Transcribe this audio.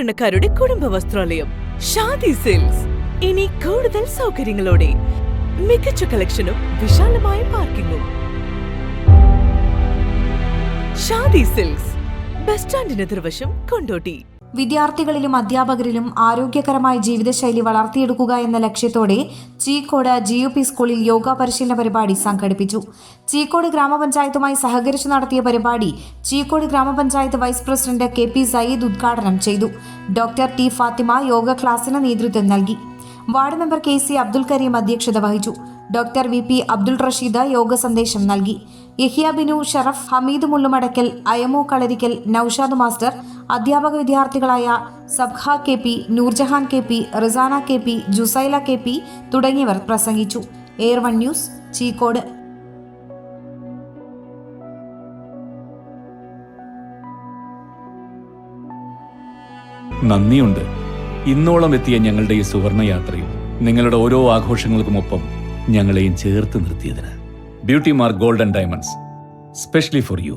സാധാരണക്കാരുടെ കുടുംബ വസ്ത്രാലയം ഷാദി സിൽക്സ്. ഇനി കൂടുതൽ സൗകര്യങ്ങളോടെ മികച്ച കളക്ഷനും വിശാലമായ പാർക്കിംഗും. ഷാദി സിൽക്സ്, ബസ് സ്റ്റാൻഡിന് എതിർവശം, കൊണ്ടോട്ടി. വിദ്യാർത്ഥികളിലും അധ്യാപകരിലും ആരോഗ്യകരമായ ജീവിതശൈലി വളർത്തിയെടുക്കുക എന്ന ലക്ഷ്യത്തോടെ ചീക്കോട് GUP സ്കൂളിൽ യോഗ പരിശീലന പരിപാടി സംഘടിപ്പിച്ചു. ചീക്കോട് ഗ്രാമപഞ്ചായത്തുമായി സഹകരിച്ചു നടത്തിയ പരിപാടി ചീക്കോട് ഗ്രാമപഞ്ചായത്ത് വൈസ് പ്രസിഡന്റ് KP സയ്യിദ് ഉദ്ഘാടനം ചെയ്തു. ഡോക്ടർ T ഫാത്തിമ യോഗ ക്ലാസിന് നേതൃത്വം നൽകി. Ward member KC Abdul Kareem അധ്യക്ഷത വഹിച്ചു. ഡോക്ടർ VP അബ്ദുൾ റഷീദ് യോഗ സന്ദേശം നൽകി. യഹിയ ബിനു ഷറഫ്, ഹമീദ് മുള്ളുമടക്കൽ, അയമു കളരിക്കൽ, നൌഷാദ് മാസ്റ്റർ, അധ്യാപക വിദ്യാർത്ഥികളായ സബ്ഹ KP, Nurjahan KP, Rizana KP, ജുസൈല KP തുടങ്ങിയവർ പ്രസംഗിച്ചു. Air 1 news, Cheekode. നന്ദിയുണ്ട്. ഇന്നോളം എത്തിയ ഞങ്ങളുടെ ഈ സുവർണ യാത്രയിൽ നിങ്ങളുടെ ഓരോ ആഘോഷങ്ങൾക്കുമൊപ്പം ഞങ്ങളെയും ചേർത്ത് നിർത്തിയതിന്. Beauty Mark gold and diamonds, specially for U.